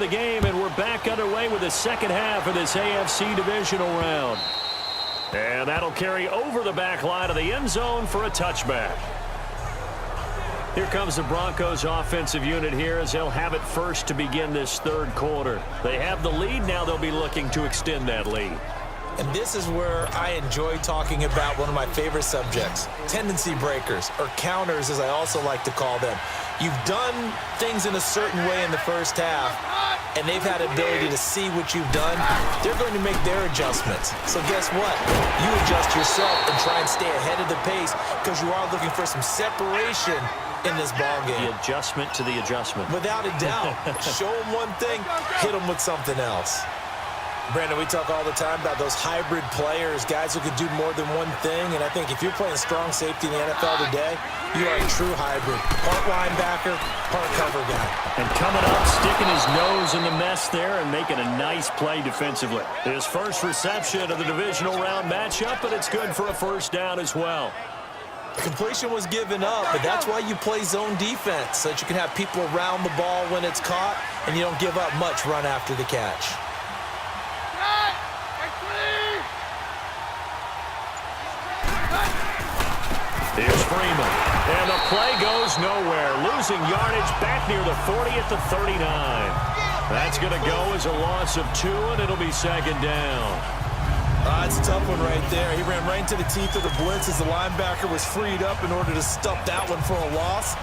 the game, and we're back underway with the second half of this AFC Divisional round. And that'll carry over the back line of the end zone for a touchback. Here comes the Broncos offensive unit here as they'll have it first to begin this third quarter. They have the lead. Now they'll be looking to extend that lead. And this is where I enjoy talking about one of my favorite subjects, tendency breakers, or counters as I also like to call them. You've done things in a certain way in the first half, and they've had ability to see what you've done. They're going to make their adjustments. So guess what? You adjust yourself and try and stay ahead of the pace because you are looking for some separation in this ballgame. The adjustment to the adjustment. Without a doubt. Show them one thing, hit them with something else. Brandon, we talk all the time about those hybrid players, guys who could do more than one thing, and I think if you're playing strong safety in the NFL today, you are a true hybrid. Part linebacker, part cover guy. And coming up, sticking his nose in the mess there and making a nice play defensively. His first reception of the divisional round matchup, but it's good for a first down as well. Completion was given up, but that's why you play zone defense, so that you can have people around the ball when it's caught, and you don't give up much run after the catch. Here's Freeman, and the play goes nowhere. Losing yardage back near the 40 at the 39. That's going to go as a loss of 2, and it'll be second down. It's a tough one right there. He ran right into the teeth of the blitz as the linebacker was freed up in order to stop that one for a loss.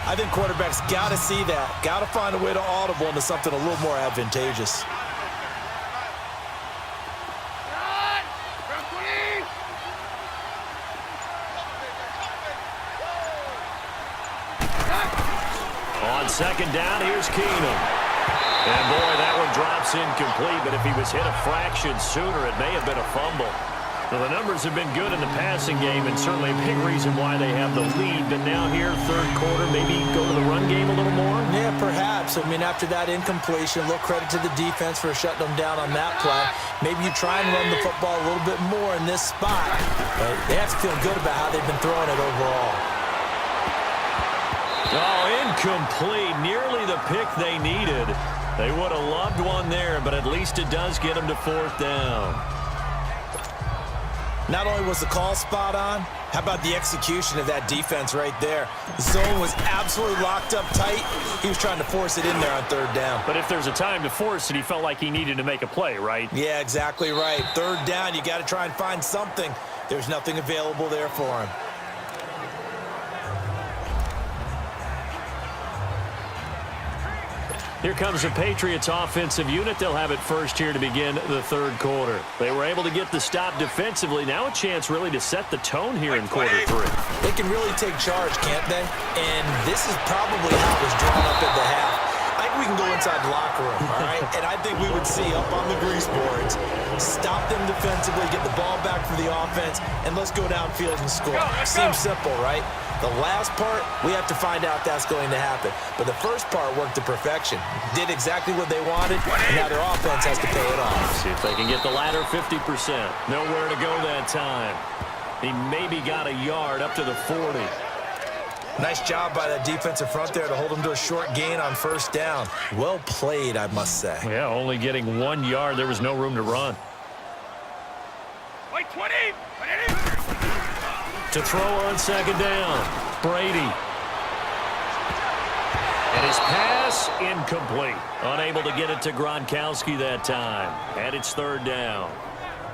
I think quarterbacks got to see that. Got to find a way to audible into something a little more advantageous. On second down, here's Keenum. And boy, that one drops incomplete, but if he was hit a fraction sooner, it may have been a fumble. Well, the numbers have been good in the passing game, and certainly a big reason why they have the lead. But now here, third quarter, maybe go to the run game a little more? Yeah, perhaps. I mean, after that incompletion, a little credit to the defense for shutting them down on that play. Maybe you try and run the football a little bit more in this spot. But they have to feel good about how they've been throwing it overall. Oh, incomplete. Nearly the pick they needed. They would have loved one there, but at least it does get them to fourth down. Not only was the call spot on, how about the execution of that defense right there? The zone was absolutely locked up tight. He was trying to force it in there on third down. But if there's a time to force it, he felt like he needed to make a play, right? Yeah, exactly right. Third down, you got to try and find something. There's nothing available there for him. Here comes the Patriots offensive unit. They'll have it first here to begin the third quarter. They were able to get the stop defensively. Now a chance really to set the tone here in quarter 3. They can really take charge, can't they? And this is probably how it was drawn up at the half. I think we can go inside the locker room, all right? And I think we would see up on the grease boards, stop them defensively, get the ball back for the offense, and let's go downfield and score. Seems simple, right? The last part, we have to find out that's going to happen. But the first part worked to perfection. Did exactly what they wanted, and now their offense has to pay it off. See if they can get the latter 50%. Nowhere to go that time. He maybe got a yard up to the 40. Nice job by that defensive front there to hold him to a short gain on first down. Well played, I must say. Yeah, only getting 1 yard. There was no room to run. Wait, 20. To throw on second down, Brady. And his pass incomplete. Unable to get it to Gronkowski that time. And it's third down.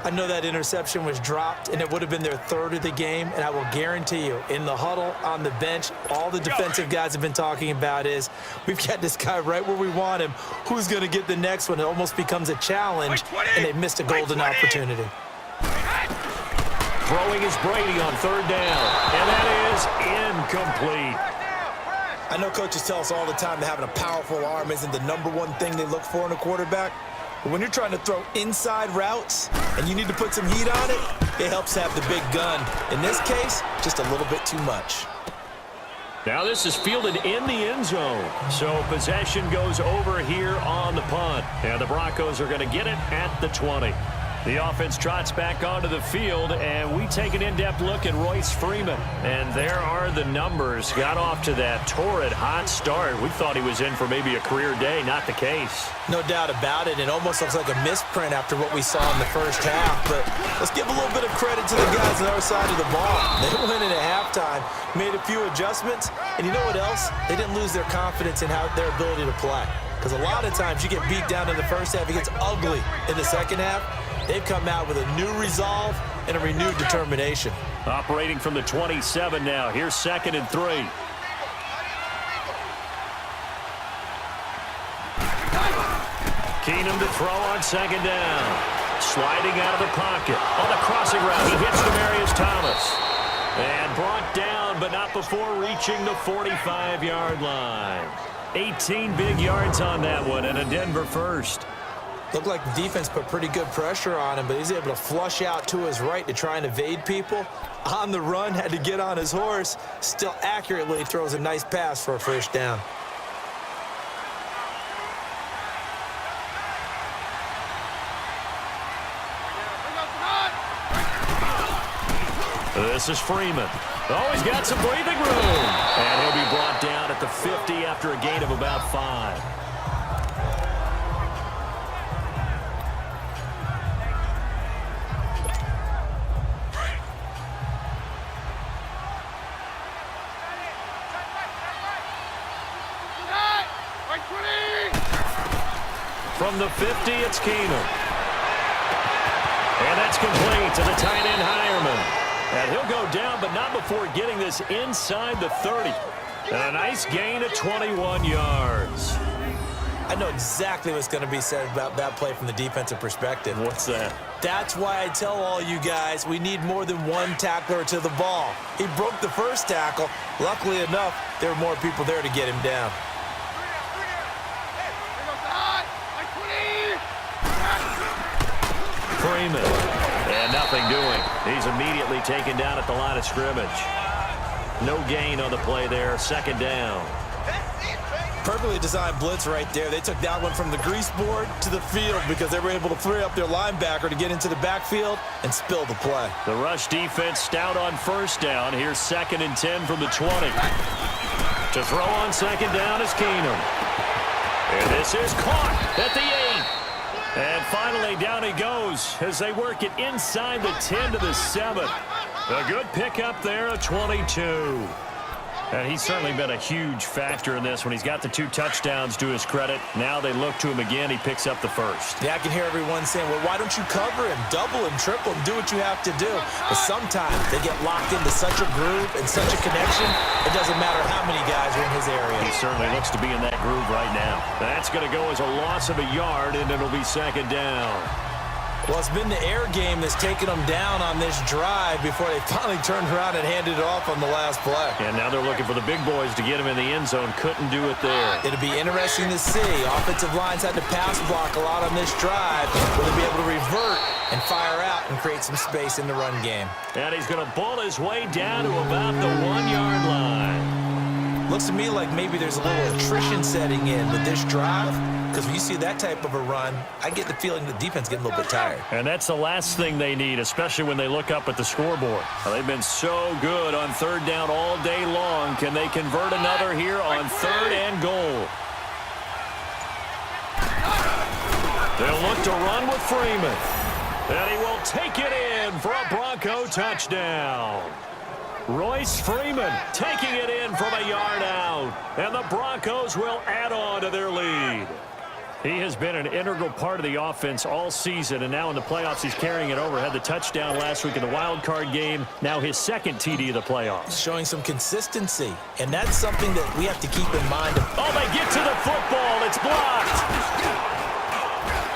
I know that interception was dropped, and it would have been their third of the game, and I will guarantee you, in the huddle, on the bench, all the defensive guys have been talking about is, we've got this guy right where we want him. Who's going to get the next one? It almost becomes a challenge, and they missed a golden opportunity. Throwing is Brady on third down, and that is incomplete. I know coaches tell us all the time that having a powerful arm isn't the #1 thing they look for in a quarterback. But when you're trying to throw inside routes and you need to put some heat on it, it helps have the big gun. In this case, just a little bit too much. Now this is fielded in the end zone. So possession goes over here on the punt. And the Broncos are going to get it at the 20. The offense trots back onto the field, and we take an in-depth look at Royce Freeman. And there are the numbers. Got off to that torrid hot start. We thought he was in for maybe a career day. Not the case. No doubt about it. It almost looks like a misprint after what we saw in the first half. But let's give a little bit of credit to the guys on the other side of the ball. They went in at halftime, made a few adjustments, and you know what else? They didn't lose their confidence in their ability to play. Because a lot of times you get beat down in the first half, it gets ugly in the second half. They've come out with a new resolve and a renewed determination. Operating from the 27 now. Here's 2nd and 3. Keenum to throw on 2nd down. Sliding out of the pocket. On the crossing route, he hits Demaryius Thomas. And brought down, but not before reaching the 45-yard line. 18 big yards on that one, and a Denver first. Looked like the defense put pretty good pressure on him, but he's able to flush out to his right to try and evade people. On the run, had to get on his horse. Still accurately throws a nice pass for a first down. This is Freeman. Oh, he's got some breathing room. And he'll be brought down at the 50 after a gain of about 5. From the 50, it's Keenum. And that's complete to the tight end, Hireman. And he'll go down, but not before getting this inside the 30. And a nice gain of 21 yards. I know exactly what's going to be said about that play from the defensive perspective. What's that? That's why I tell all you guys we need more than one tackler to the ball. He broke the first tackle. Luckily enough, there were more people there to get him down. Freeman. And nothing doing. He's immediately taken down at the line of scrimmage. No gain on the play there. 2nd down. Perfectly designed blitz right there. They took that one from the grease board to the field because they were able to free up their linebacker to get into the backfield and spill the play. The rush defense stout on 1st down. Here's 2nd and 10 from the 20. To throw on 2nd down is Keenum. And this is caught at the 8. And finally, down he goes as they work it inside the 10 to the 7. A good pickup there, a 22. And he's certainly been a huge factor in this when he's got the 2 touchdowns to his credit. Now they look to him again. He picks up the first. Yeah, I can hear everyone saying, well, why don't you cover him, double him, triple him, do what you have to do. But sometimes they get locked into such a groove and such a connection, it doesn't matter how many guys are in his area. He certainly looks to be in that groove right now. That's going to go as a loss of a yard, and it'll be 2nd down. Well, it's been the air game that's taken them down on this drive before they finally turned around and handed it off on the last play. And now they're looking for the big boys to get him in the end zone. Couldn't do it there. It'll be interesting to see. Offensive lines had to pass block a lot on this drive. Will they be able to revert and fire out and create some space in the run game? And he's going to ball his way down to about the 1-yard line. Looks to me like maybe there's a little attrition setting in with this drive. Because when you see that type of a run, I get the feeling the defense getting a little bit tired. And that's the last thing they need, especially when they look up at the scoreboard. Well, they've been so good on 3rd down all day long. Can they convert another here on 3rd and goal? They'll look to run with Freeman. And he will take it in for a Bronco touchdown. Royce Freeman taking it in from a yard out. And the Broncos will add on to their lead. He has been an integral part of the offense all season, and now in the playoffs he's carrying it over. Had the touchdown last week in the wild card game. Now his 2nd TD of the playoffs. Showing some consistency, and that's something that we have to keep in mind. Oh, they get to the football. It's blocked.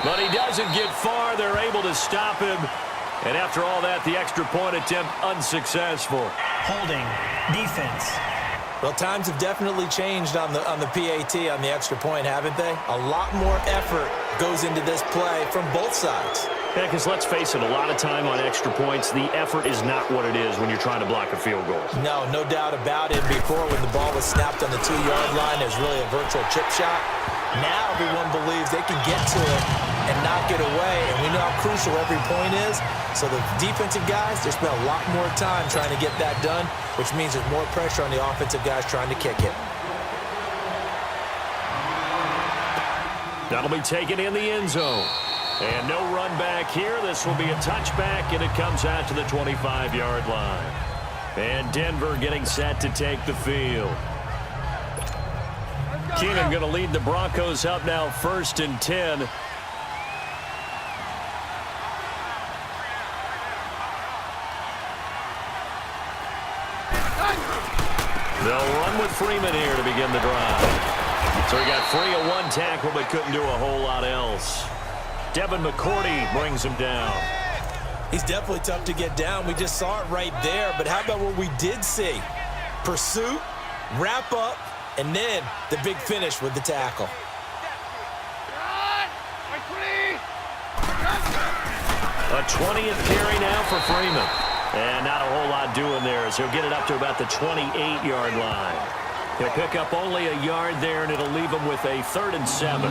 But he doesn't get far. They're able to stop him. And after all that, the extra point attempt unsuccessful. Holding defense. Well, times have definitely changed on the PAT, on the extra point, haven't they? A lot more effort goes into this play from both sides. Yeah, because let's face it, a lot of time on extra points, the effort is not what it is when you're trying to block a field goal. No doubt about it. Before, when the ball was snapped on the 2-yard line, it was really a virtual chip shot. Now everyone believes they can get to it and knock it away. And we know how crucial every point is. So the defensive guys, they spend a lot more time trying to get that done, which means there's more pressure on the offensive guys trying to kick it. That'll be taken in the end zone. And no run back here. This will be a touchback, and it comes out to the 25-yard line. And Denver getting set to take the field. Keenan going to lead the Broncos up now 1st and 10. They'll run with Freeman here to begin the drive. So he got free of one tackle but couldn't do a whole lot else. Devin McCourty brings him down. He's definitely tough to get down. We just saw it right there. But how about what we did see? Pursuit, wrap up, and then the big finish with the tackle. A 20th carry now for Freeman. And not a whole lot doing there as he'll get it up to about the 28-yard line. He'll pick up only a yard there, and it'll leave him with a 3rd and 7.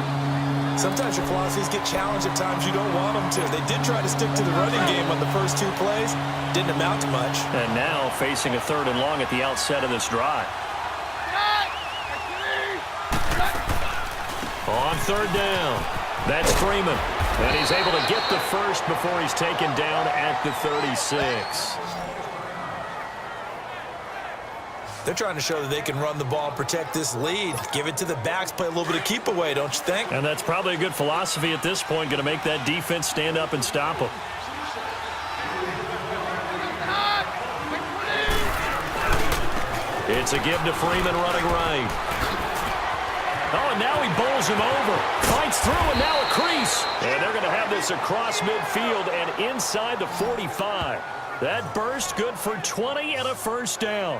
Sometimes your philosophies get challenged at times you don't want them to. They did try to stick to the running game on the first 2 plays. Didn't amount to much. And now facing a 3rd and long at the outset of this drive. On 3rd down, that's Freeman. And he's able to get the first before he's taken down at the 36. They're trying to show that they can run the ball and protect this lead. Give it to the backs, play a little bit of keep away, don't you think? And that's probably a good philosophy at this point, going to make that defense stand up and stop them. It's a give to Freeman running right. Oh, and now he bowls him over. Fights through, and now a crease. And they're going to have this across midfield and inside the 45. That burst good for 20 and a 1st down.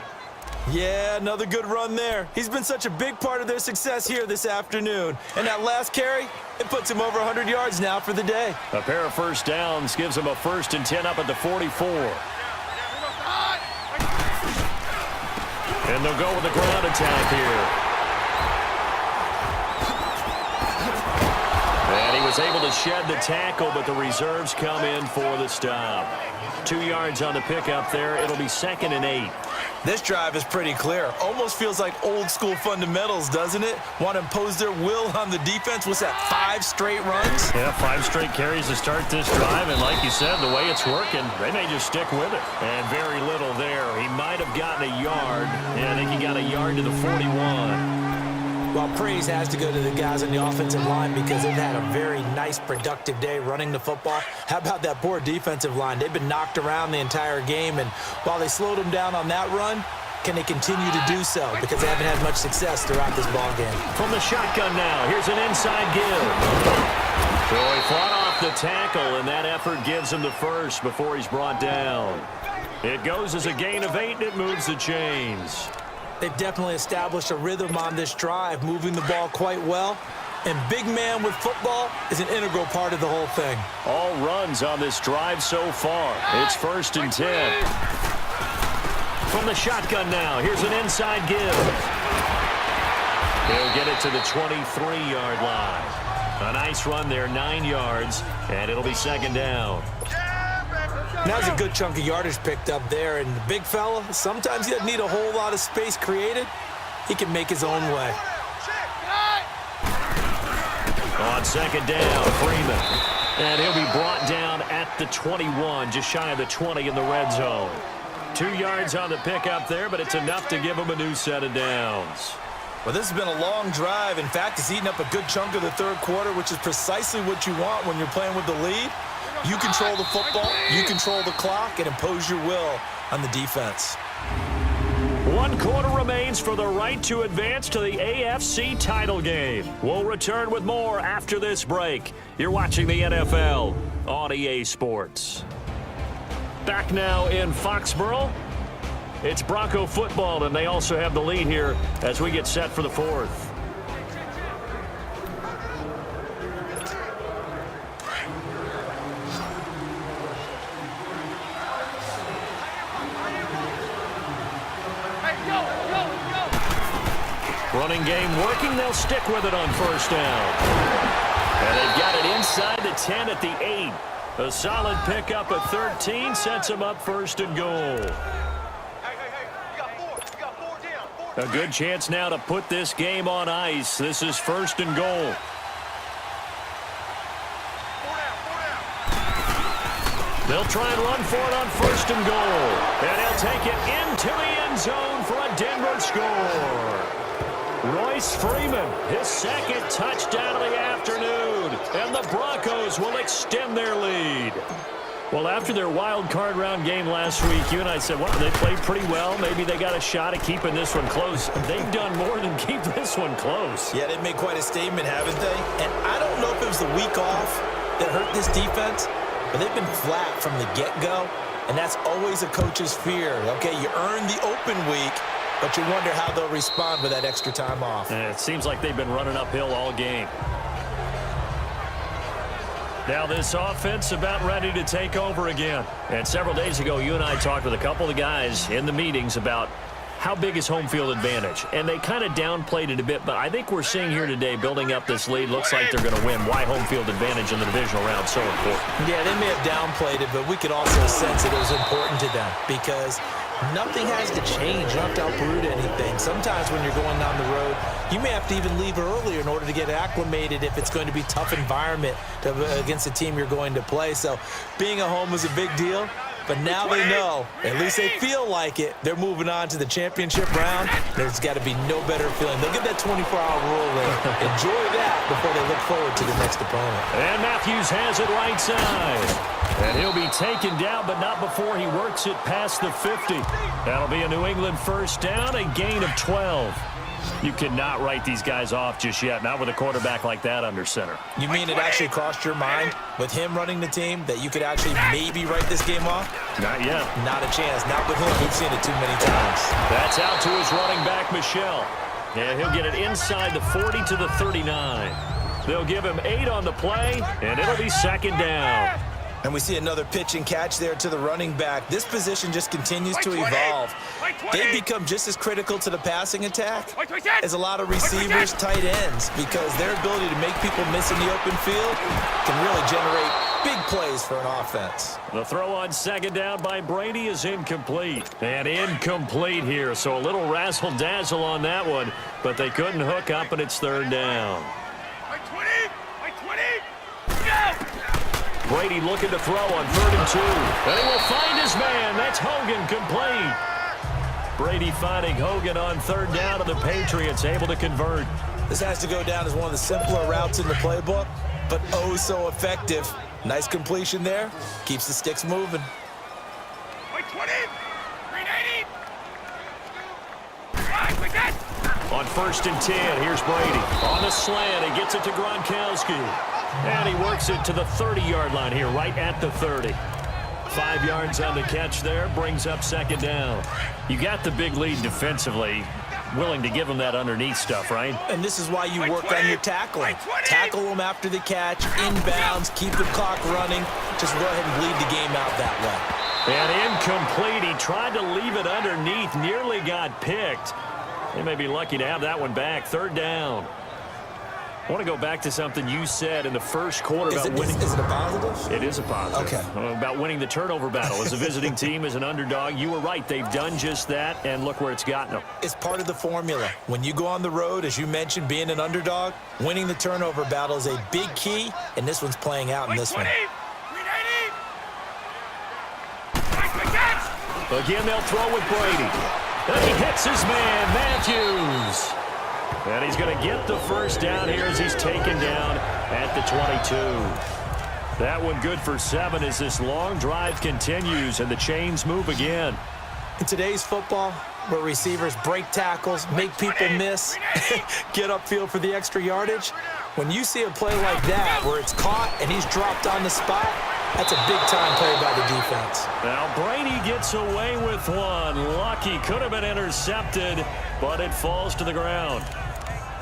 Yeah, another good run there. He's been such a big part of their success here this afternoon. And that last carry, it puts him over 100 yards now for the day. A pair of 1st downs gives him a 1st and 10 up at the 44. And they'll go with the ground attack here. And he was able to shed the tackle, but the reserves come in for the stop. 2 yards on the pickup there. It'll be 2nd and 8. This drive is pretty clear. Almost feels like old school fundamentals, doesn't it? Want to impose their will on the defense. What's that, 5 straight runs? Yeah, 5 straight carries to start this drive. And like you said, the way it's working, they may just stick with it. And very little there. He might have gotten a yard. Yeah, I think he got a yard to the 41. Well, praise has to go to the guys on the offensive line because they've had a very nice, productive day running the football. How about that poor defensive line? They've been knocked around the entire game, and while they slowed them down on that run, can they continue to do so? Because they haven't had much success throughout this ball game. From the shotgun now, here's an inside give. So he fought off the tackle, and that effort gives him the first before he's brought down. It goes as a gain of 8, and it moves the chains. They've definitely established a rhythm on this drive, moving the ball quite well. And big man with football is an integral part of the whole thing. All runs on this drive so far. It's 1st and 10. From the shotgun now, here's an inside give. He'll get it to the 23-yard line. A nice run there, 9 yards, and it'll be 2nd down. Now's a good chunk of yardage picked up there, and the big fella, sometimes he doesn't need a whole lot of space created. He can make his own way. On 2nd down, Freeman. And he'll be brought down at the 21, just shy of the 20 in the red zone. 2 yards on the pickup there, but it's enough to give him a new set of downs. Well, this has been a long drive. In fact, it's eaten up a good chunk of the 3rd quarter, which is precisely what you want when you're playing with the lead. You control the football, you control the clock, and impose your will on the defense. 1 quarter remains for the right to advance to the AFC title game. We'll return with more after this break. You're watching the NFL on EA Sports. Back now in Foxborough. It's Bronco football, and they also have the lead here as we get set for the 4th. Running game working. They'll stick with it on 1st down. And they've got it inside the 10 at the 8. A solid pickup at 13 sets him up 1st and goal. A good chance now to put this game on ice. This is 1st and goal. They'll try and run for it on 1st and goal. And he'll take it into the end zone for a Denver score. Royce Freeman, his 2nd touchdown of the afternoon. And the Broncos will extend their lead. Well, after their wild card round game last week, you and I said, well, they played pretty well. Maybe they got a shot at keeping this one close. They've done more than keep this one close. Yeah, they've made quite a statement, haven't they? And I don't know if it was the week off that hurt this defense, but they've been flat from the get-go, and that's always a coach's fear. Okay, you earn the open week, but you wonder how they'll respond with that extra time off. And it seems like they've been running uphill all game. Now this offense about ready to take over again. And several days ago, you and I talked with a couple of guys in the meetings about how big is home field advantage. And they kind of downplayed it a bit, but I think we're seeing here today, building up this lead, looks like they're going to win. Why home field advantage in the divisional round so important? Yeah, they may have downplayed it, but we could also sense that it was important to them because nothing has to change. You don't have to uproot anything. Sometimes when you're going down the road, you may have to even leave earlier in order to get acclimated if it's going to be a tough environment against the team you're going to play. So being at home was a big deal, but now they know, at least they feel like it, they're moving on to the championship round. There's got to be no better feeling. They'll get that 24-hour rule in. Enjoy that before they look forward to the next opponent. And Matthews has it right side. And he'll be taken down, but not before he works it past the 50. That'll be a New England 1st down, a gain of 12. You cannot write these guys off just yet, not with a quarterback like that under center. You mean it actually crossed your mind with him running the team that you could actually maybe write this game off? Not yet. Not a chance. Not with him. We've seen it too many times. That's out to his running back, Michel. And he'll get it inside the 40 to the 39. They'll give him 8 on the play, and it'll be 2nd down. And we see another pitch and catch there to the running back. This position just continues to evolve. They become just as critical to the passing attack as a lot of receivers, tight ends, because their ability to make people miss in the open field can really generate big plays for an offense. The throw on 2nd down by Brady is incomplete. And incomplete here, so a little razzle-dazzle on that one, but they couldn't hook up, and it's 3rd down. Brady looking to throw on 3rd and 2. And he will find his man. That's Hogan, complete. Brady finding Hogan on 3rd down, and the Patriots able to convert. This has to go down as one of the simpler routes in the playbook, but oh so effective. Nice completion there. Keeps the sticks moving. On 1st and 10, here's Brady. On the slant, he gets it to Gronkowski. And he works it to the 30-yard line here, right at the 30. 5 yards on the catch there, brings up 2nd down. You got the big lead defensively, willing to give them that underneath stuff, right? And this is why you work on your tackling. Tackle them after the catch, inbounds, keep the clock running. Just go ahead and bleed the game out that way. And incomplete. He tried to leave it underneath, nearly got picked. They may be lucky to have that one back. 3rd down. I want to go back to something you said in the first quarter about winning. Is it a positive? It is a positive. Okay. About winning the turnover battle. As a visiting team, as an underdog, you were right. They've done just that, and look where it's gotten them. It's part of the formula. When you go on the road, as you mentioned, being an underdog, winning the turnover battle is a big key, and this one's playing out in this one. Again, they'll throw with Brady. And he hits his man, Matthews. And he's going to get the 1st down here as he's taken down at the 22. That one good for 7 as this long drive continues and the chains move again. In today's football, where receivers break tackles, make people miss, get upfield for the extra yardage, when you see a play like that where it's caught and he's dropped on the spot, that's a big-time play by the defense. Now Brady gets away with one. Lucky, could have been intercepted, but it falls to the ground.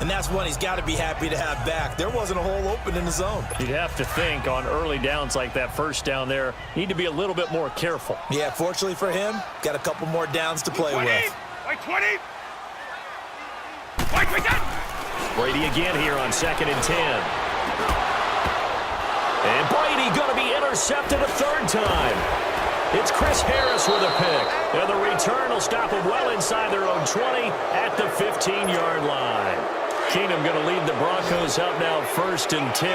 And that's one he's got to be happy to have back. There wasn't a hole open in the zone. You'd have to think on early downs like that 1st down there, need to be a little bit more careful. Yeah, fortunately for him, got a couple more downs to play with. Brady again here on 2nd and 10. intercepted a third time. It's Chris Harris with a pick. And the return will stop them well inside their own 20 at the 15-yard line. Keenum going to lead the Broncos up now 1st and 10.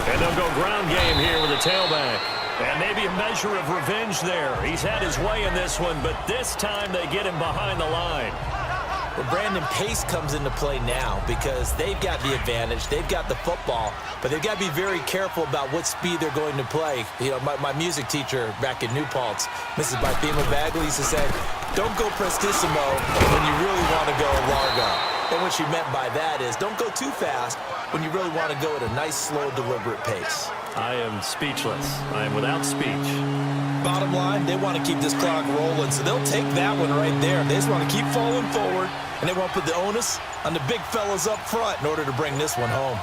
And they'll go ground game here with a tailback. And maybe a measure of revenge there. He's had his way in this one, but this time they get him behind the line. Well, Brandon, pace comes into play now because they've got the advantage. They've got the football, but they've got to be very careful about what speed they're going to play. You know, my music teacher back in New Paltz, Mrs. Bythema Bagley, used to say, don't go prestissimo when you really want to go largo. And what she meant by that is don't go too fast when you really want to go at a nice, slow, deliberate pace. I am speechless. I am without speech. Bottom line, they want to keep this clock rolling, so they'll take that one right there. They just want to keep falling forward, and they want to put the onus on the big fellas up front in order to bring this one home.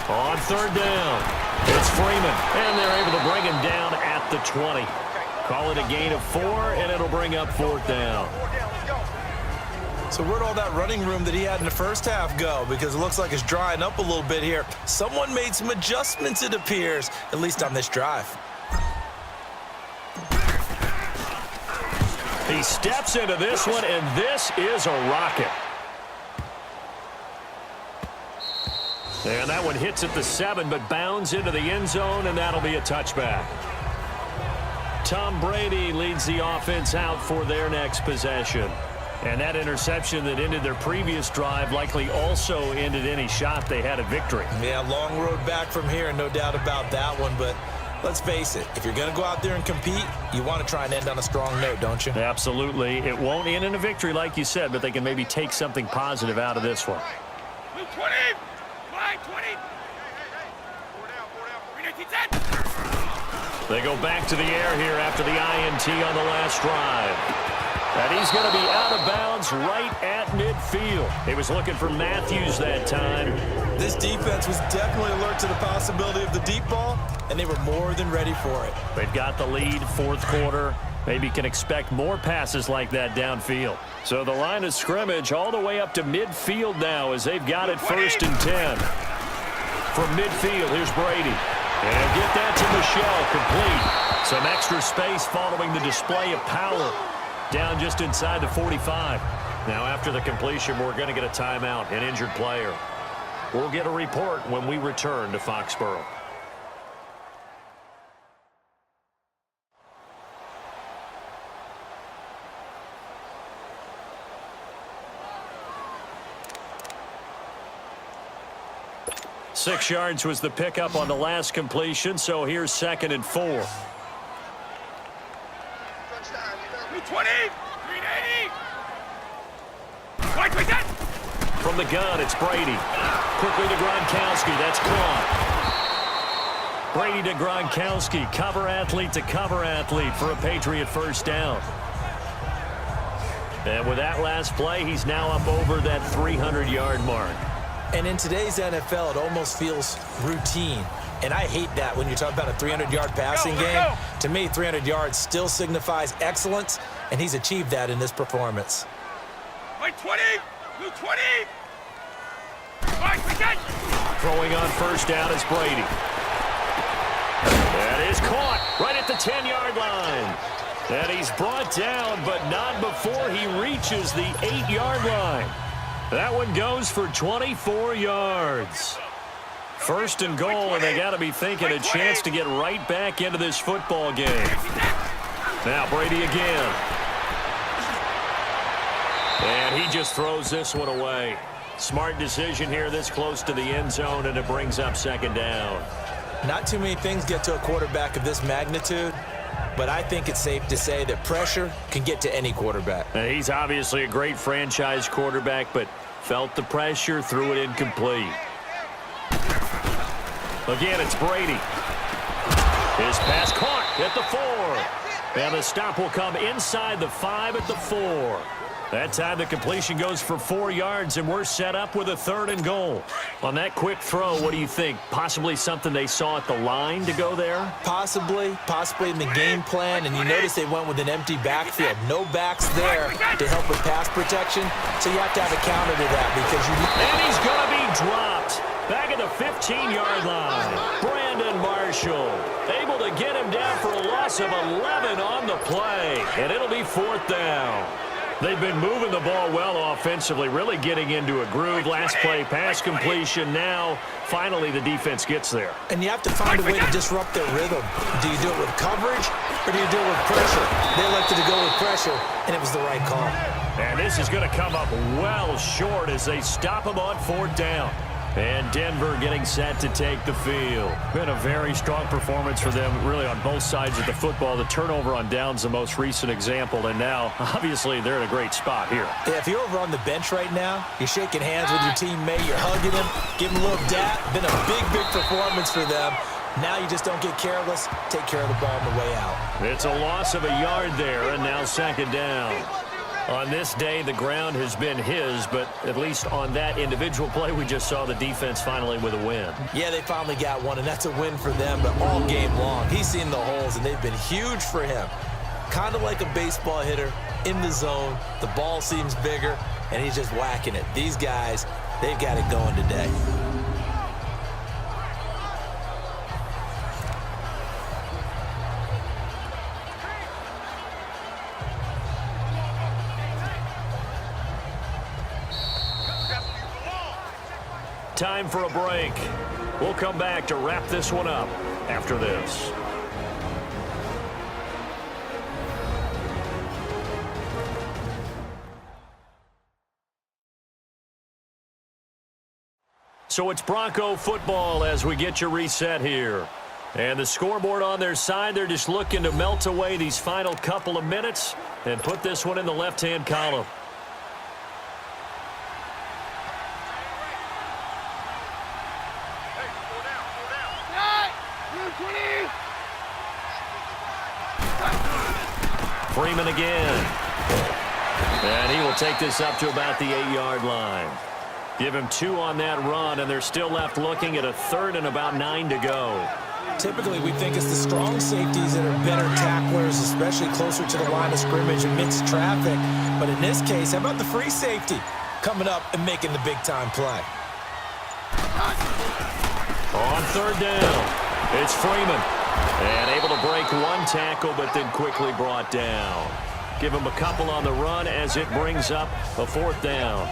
On 3rd down, it's Freeman, and they're able to bring him down at the 20. Call it a gain of 4, and it'll bring up 4th down. So where'd all that running room that he had in the first half go? Because it looks like it's drying up a little bit here. Someone made some adjustments, it appears, at least on this drive. He steps into this one, and this is a rocket. And that one hits at the 7, but bounds into the end zone, and that'll be a touchback. Tom Brady leads the offense out for their next possession. And that interception that ended their previous drive likely also ended any shot they had at victory. Yeah, long road back from here, no doubt about that one. But let's face it, if you're going to go out there and compete, you want to try and end on a strong note, don't you? Absolutely. It won't end in a victory like you said, but they can maybe take something positive out of this one. 20! 20! They go back to the air here after the INT on the last drive. And he's going to be out of bounds right at midfield. He was looking for Matthews that time. This defense was definitely alert to the possibility of the deep ball, and they were more than ready for it. They've got the lead, 4th quarter. Maybe can expect more passes like that downfield. So the line of scrimmage all the way up to midfield now as they've got it 1st and 10. From midfield, here's Brady. And get that to Michelle, complete. Some extra space following the display of power. Down just inside the 45. Now after the completion, we're going to get a timeout, an injured player. We'll get a report when we return to Foxborough. Six yards was the pickup on the last completion, so here's 2nd and 4. 20! 380! Right, that! From the gun, it's Brady. Quickly to Gronkowski. That's caught. Brady to Gronkowski. Cover athlete to cover athlete for a Patriot 1st down. And with that last play, he's now up over that 300-yard mark. And in today's NFL, it almost feels routine. And I hate that when you're talking about a 300-yard passing game. To me, 300 yards still signifies excellence, and he's achieved that in this performance. Right, 20! 20! Right, Throwing on 1st down is Brady. That is caught right at the 10-yard line. And he's brought down, but not before he reaches the 8-yard line. That one goes for 24 yards. 1st and goal, and they got to be thinking a chance to get right back into this football game. Now Brady again. And he just throws this one away. Smart decision here this close to the end zone, and it brings up 2nd down. Not too many things get to a quarterback of this magnitude, but I think it's safe to say that pressure can get to any quarterback. And he's obviously a great franchise quarterback, but felt the pressure, threw it incomplete. Again, it's Brady. His pass caught at the 4. And the stop will come inside the 5 at the 4. That time the completion goes for 4 yards, and we're set up with a 3rd and goal. On that quick throw, what do you think? Possibly something they saw at the line to go there? Possibly in the game plan, and you notice they went with an empty backfield. No backs there to help with pass protection, so you have to have a counter to that because you... And he's going to be dropped. Back at the 15-yard line. Brandon Marshall able to get him down for a loss of 11 on the play, and it'll be 4th down. They've been moving the ball well offensively, really getting into a groove. Last play, pass completion. Now, finally, the defense gets there. And you have to find a way to disrupt their rhythm. Do you do it with coverage, or do you do it with pressure? They elected to go with pressure, and it was the right call. And this is going to come up well short as they stop him on 4th down. And Denver getting set to take the field. Been a very strong performance for them, really, on both sides of the football. The turnover on downs, the most recent example, and now, obviously, they're in a great spot here. Yeah, if you're over on the bench right now, you're shaking hands with your teammate, you're hugging him, giving a little dap. Been a big performance for them. Now you just don't get careless. Take care of the ball on the way out. It's a loss of a yard there, and now 2nd down. On this day, the ground has been his, but at least on that individual play, we just saw the defense finally with a win. Yeah, they finally got one, and that's a win for them, but all game long, he's seen the holes, and they've been huge for him. Kind of like a baseball hitter in the zone. The ball seems bigger, and he's just whacking it. These guys, they've got it going today. Time for a break. We'll come back to wrap this one up after this. So it's Bronco football as we get you reset here. And the scoreboard on their side, they're just looking to melt away these final couple of minutes and put this one in the left-hand column. Freeman again. And he will take this up to about the 8-yard line. Give him 2 on that run, and they're still left looking at a 3rd and about 9 to go. Typically, we think it's the strong safeties that are better tacklers, especially closer to the line of scrimmage amidst traffic. But in this case, how about the free safety coming up and making the big-time play? On 3rd down, it's Freeman. And able to break 1 tackle, but then quickly brought down. Give him a couple on the run as it brings up a 4th down.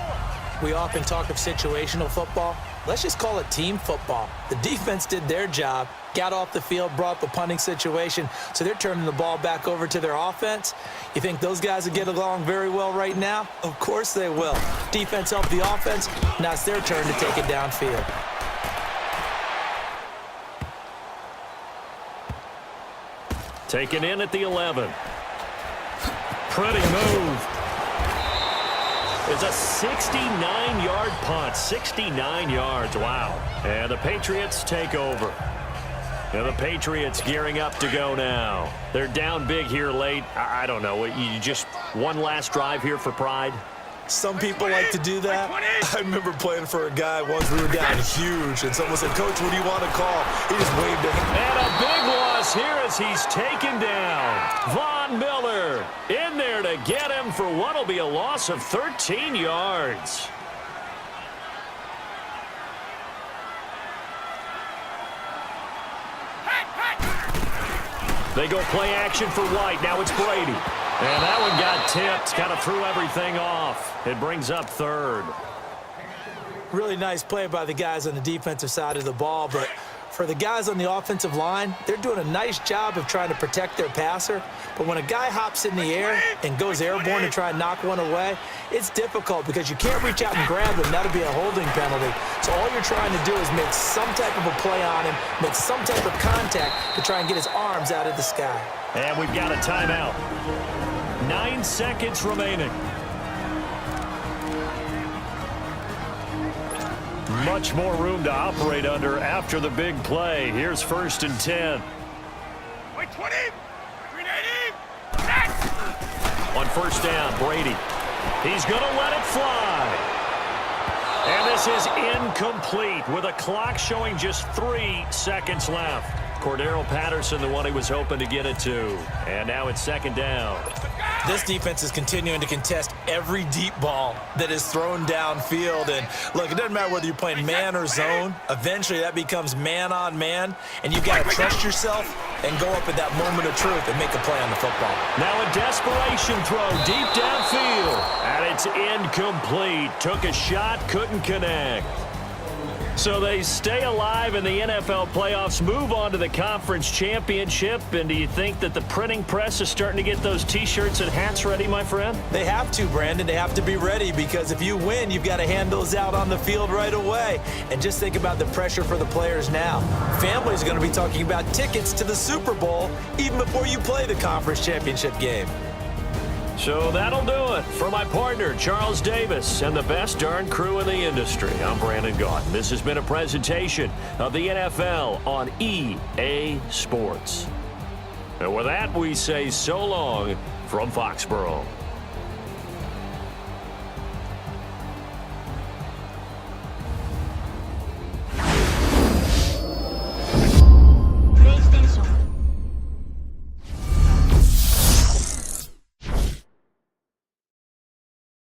We often talk of situational football. Let's just call it team football. The defense did their job, got off the field, brought the punting situation, so they're turning the ball back over to their offense. You think those guys will get along very well right now? Of course they will. Defense helped the offense. Now it's their turn to take it downfield. Taken in at the 11. Pretty move. It's a 69-yard punt. 69 yards. Wow. And the Patriots take over. And the Patriots gearing up to go now. They're down big here late. I don't know. You just one last drive here for pride? Some people like to do that. I remember playing for a guy once. We were down huge, and someone said, "Coach, what do you want to call?" He just waved at him. And a big loss here as he's taken down. Von Miller in there to get him for what will be a loss of 13 yards. They go play action for White. Now it's Brady. And that one got tipped. Kind of threw everything off. It brings up 3rd. Really nice play by the guys on the defensive side of the ball, but for the guys on the offensive line, they're doing a nice job of trying to protect their passer. But when a guy hops in the air and goes airborne to try and knock one away, it's difficult because you can't reach out and grab him. That'll be a holding penalty. So all you're trying to do is make some type of a play on him, make some type of contact to try and get his arms out of the sky. And we've got a timeout. 9 seconds remaining. Much more room to operate under after the big play. Here's 1st and 10. Wait, 20, 380, next. On 1st down, Brady. He's going to let it fly. And this is incomplete with a clock showing just 3 seconds left. Cordero Patterson, the one he was hoping to get it to. And now it's second down. This defense is continuing to contest every deep ball that is thrown downfield. And, look, it doesn't matter whether you're playing man or zone. Eventually, that becomes man on man. And you've got to trust yourself and go up at that moment of truth and make a play on the football. Now a desperation throw deep downfield. And it's incomplete. Took a shot, couldn't connect. So they stay alive in the NFL playoffs, move on to the conference championship. And do you think that the printing press is starting to get those T-shirts and hats ready, my friend? They have to, Brandon. They have to be ready because if you win, you've got to hand those out on the field right away. And just think about the pressure for the players now. Families are going to be talking about tickets to the Super Bowl even before you play the conference championship game. So that'll do it. For my partner, Charles Davis, and the best darn crew in the industry, I'm Brandon Gaudin. This has been a presentation of the NFL on EA Sports. And with that, we say so long from Foxborough.